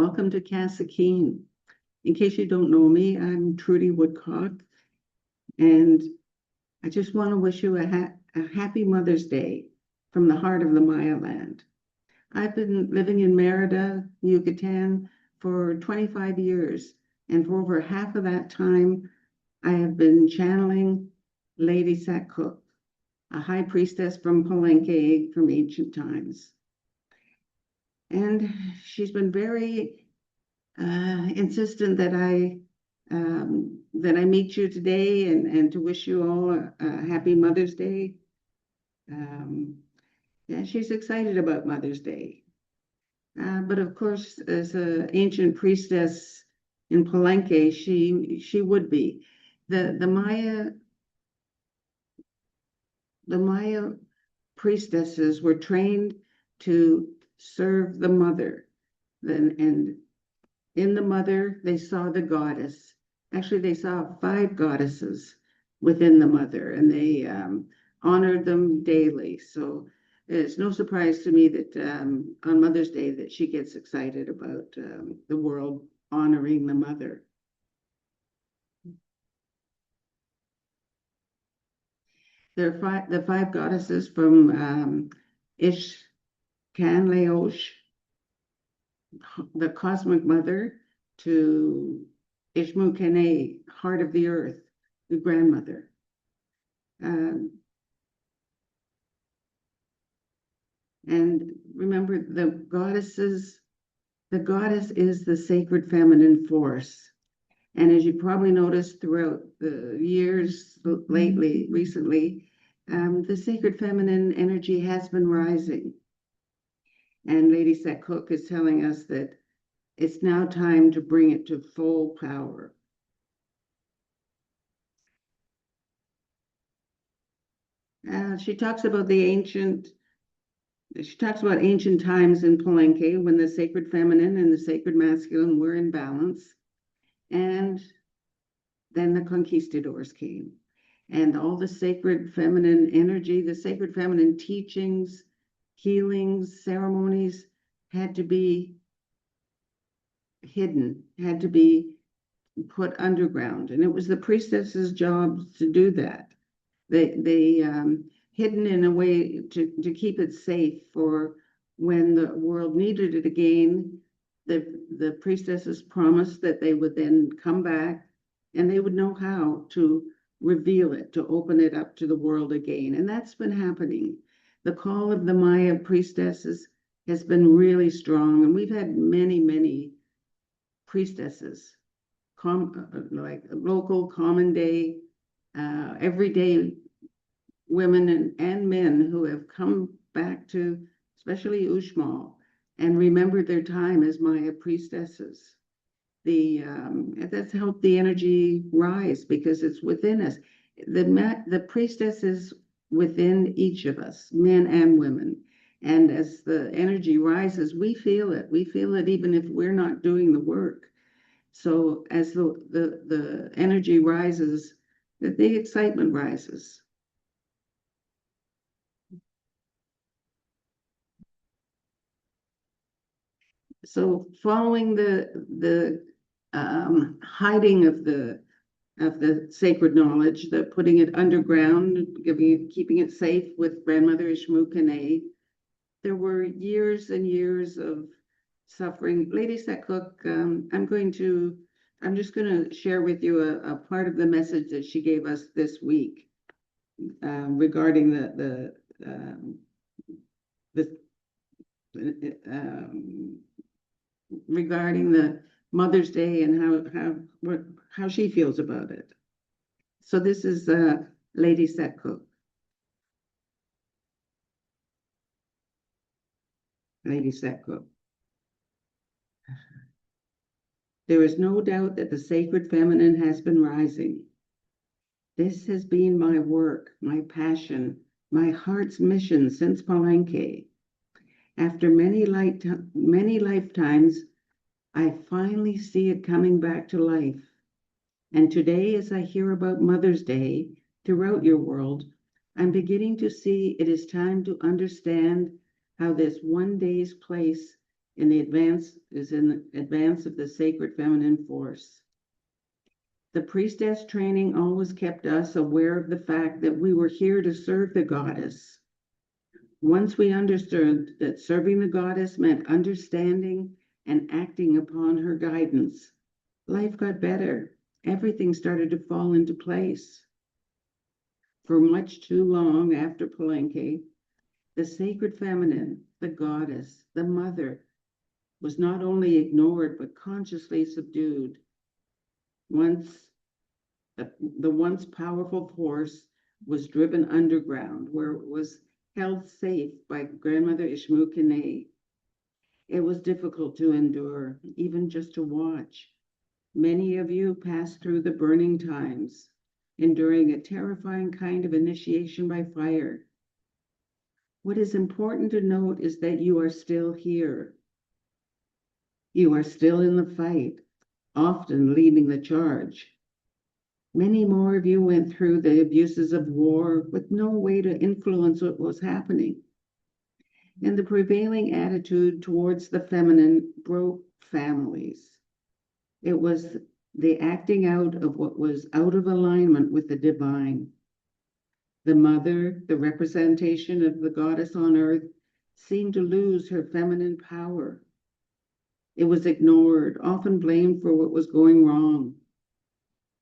Welcome to Casa K'in. In case you don't know me, I'm Trudy Woodcock, and I just want to wish you a happy Mother's Day from the heart of the Maya land. I've been living in Merida, Yucatan for 25 years, and for over half of that time, I have been channeling Lady Satkuk, a high priestess from Palenque from ancient times. And she's been very insistent that I meet you today and to wish you all a happy Mother's Day. Yeah, she's excited about Mother's Day. But of course, as an ancient priestess in Palenque, she would be. The Maya priestesses were trained to serve the mother. And in the mother, they saw the goddess. Actually, they saw 5 goddesses within the mother, and they honored them daily. So it's no surprise to me that on Mother's Day that she gets excited about the world honoring the mother. There are the 5 goddesses from Ishkan, the cosmic mother, to Ishmukene, heart of the earth, the grandmother. And remember, the goddess is the sacred feminine force. And as you probably noticed throughout the years recently, the sacred feminine energy has been rising. And Lady Satkuk is telling us that it's now time to bring it to full power. She talks about ancient times in Palenque when the sacred feminine and the sacred masculine were in balance. And then the conquistadors came. And all the sacred feminine energy, the sacred feminine teachings, healings, ceremonies had to be hidden, had to be put underground. And it was the priestess's job to do that. They hidden in a way to keep it safe for when the world needed it again. The priestesses promised that they would then come back and they would know how to reveal it, to open it up to the world again. And that's been happening. The call of the Maya priestesses has been really strong, and we've had many priestesses, like local, common day, everyday women and men who have come back to, especially Uxmal, and remembered their time as Maya priestesses. That's helped the energy rise because it's within us. The priestess is within each of us, men and women. And as the energy rises, we feel it. We feel it even if we're not doing the work. So as the energy rises, the excitement rises. So following the hiding of the sacred knowledge, the putting it underground, keeping it safe with grandmother Ishmukene, there were years and years of suffering. Lady Satkuk, I'm just going to share with you a part of the message that she gave us this week regarding regarding the Mother's Day and how she feels about it. So this is Lady Satkuk. Lady Satkuk. There is no doubt that the sacred feminine has been rising. This has been my work, my passion, my heart's mission since Palenque. After many lifetimes, I finally see it coming back to life. And today, as I hear about Mother's Day throughout your world, I'm beginning to see it is time to understand how this one day's place in advance of the sacred feminine force. The priestess training always kept us aware of the fact that we were here to serve the goddess. Once we understood that serving the goddess meant understanding and acting upon her guidance, life got better. Everything started to fall into place. For much too long after Palenque, the sacred feminine, the goddess, the mother, was not only ignored but consciously subdued. The once powerful force was driven underground, where it was held safe by grandmother Ishmu. It was difficult to endure, even just to watch. Many of you passed through the burning times, enduring a terrifying kind of initiation by fire. What is important to note is that you are still here. You are still in the fight, often leading the charge. Many more of you went through the abuses of war with no way to influence what was happening. And the prevailing attitude towards the feminine broke families. It was the acting out of what was out of alignment with the divine. The mother, the representation of the goddess on earth, seemed to lose her feminine power. It was ignored, often blamed for what was going wrong.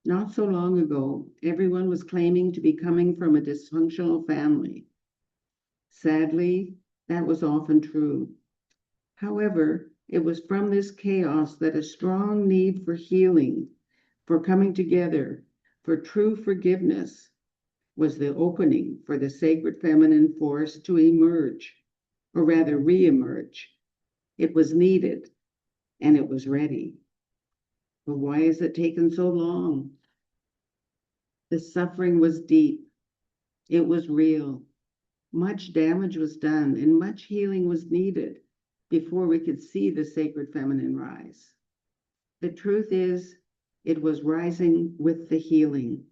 Not so long ago, everyone was claiming to be coming from a dysfunctional family. Sadly, that was often true. However, it was from this chaos that a strong need for healing, for coming together, for true forgiveness, was the opening for the sacred feminine force to emerge, or rather re-emerge. It was needed, and it was ready. But why has it taken so long? The suffering was deep. It was real. Much damage was done, and much healing was needed before we could see the sacred feminine rise. The truth is, it was rising with the healing.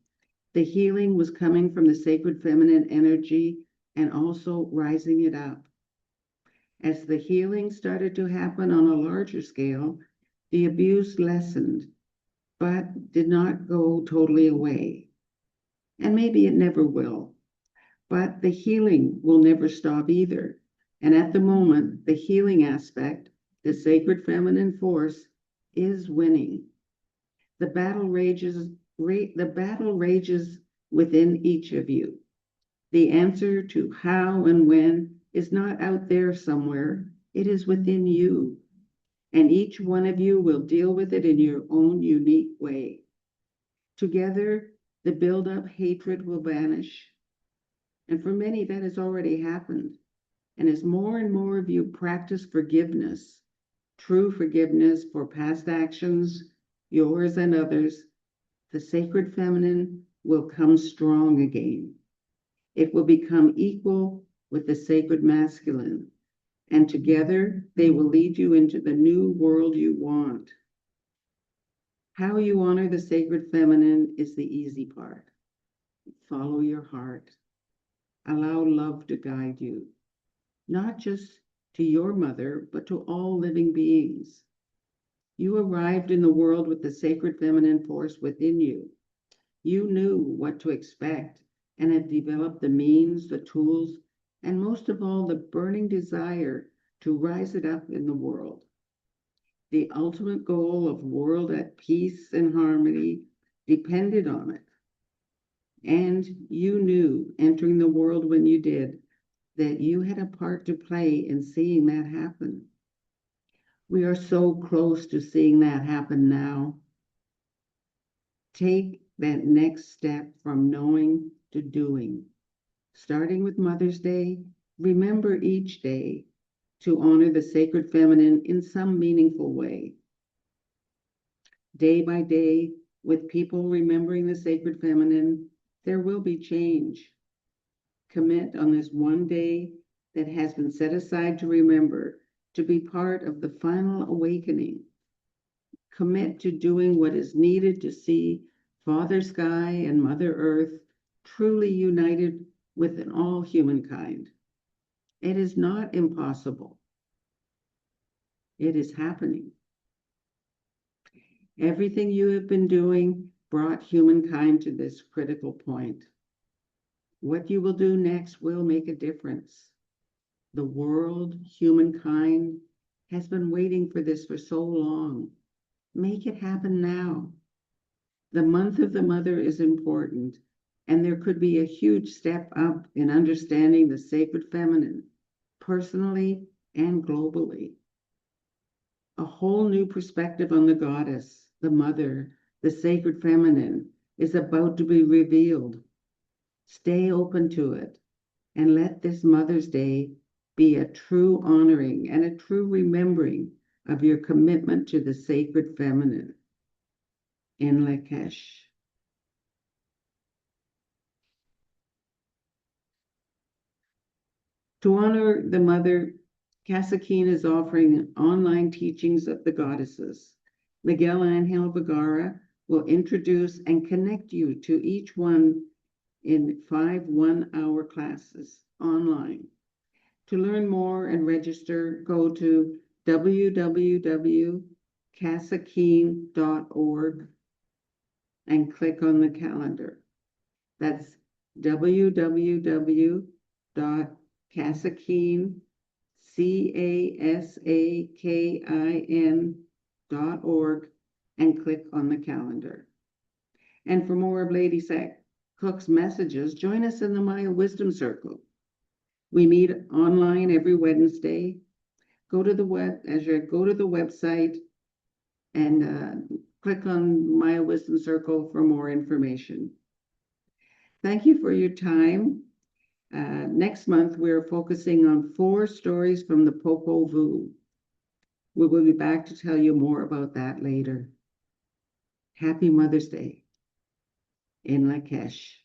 The healing was coming from the sacred feminine energy and also rising it up. As the healing started to happen on a larger scale, the abuse lessened, but did not go totally away. And maybe it never will. But the healing will never stop either. And at the moment, the healing aspect, the sacred feminine force, is winning. The battle rages within each of you. The answer to how and when is not out there somewhere. It is within you. And each one of you will deal with it in your own unique way. Together, the build-up hatred will vanish. And for many, that has already happened. And as more and more of you practice forgiveness, true forgiveness for past actions, yours and others, the sacred feminine will come strong again. It will become equal with the sacred masculine. And together, they will lead you into the new world you want. How you honor the sacred feminine is the easy part. Follow your heart. Allow love to guide you, not just to your mother, but to all living beings. You arrived in the world with the sacred feminine force within you. You knew what to expect and had developed the means, the tools, and most of all, the burning desire to rise it up in the world. The ultimate goal of world at peace and harmony depended on it. And you knew, entering the world when you did, that you had a part to play in seeing that happen. We are so close to seeing that happen now. Take that next step from knowing to doing. Starting with Mother's Day, remember each day to honor the sacred feminine in some meaningful way. Day by day, with people remembering the sacred feminine, there will be change. Commit on this one day that has been set aside to remember, to be part of the final awakening. Commit to doing what is needed to see Father Sky and Mother Earth truly united with all humankind. It is not impossible. It is happening. Everything you have been doing brought humankind to this critical point. What you will do next will make a difference. The world, humankind, has been waiting for this for so long. Make it happen now. The month of the mother is important, and there could be a huge step up in understanding the sacred feminine, personally and globally. A whole new perspective on the goddess, the mother, the sacred feminine is about to be revealed. Stay open to it and let this Mother's Day be a true honoring and a true remembering of your commitment to the sacred feminine. In Lakesh. To honor the mother, Casa K'in is offering online teachings of the goddesses. Miguel Angel Vergara will introduce and connect you to each one in 5 one-hour classes online. To learn more and register, go to www.casakeen.org and click on the calendar. That's www.casakin.org and click on the calendar. And for more of Lady Cook's messages, join us in the Maya Wisdom Circle. We meet online every Wednesday. Go to the website and click on Maya Wisdom Circle for more information. Thank you for your time. Next month, we're focusing on 4 stories from the Popol Vuh. We will be back to tell you more about that later. Happy Mother's Day in Lakesh.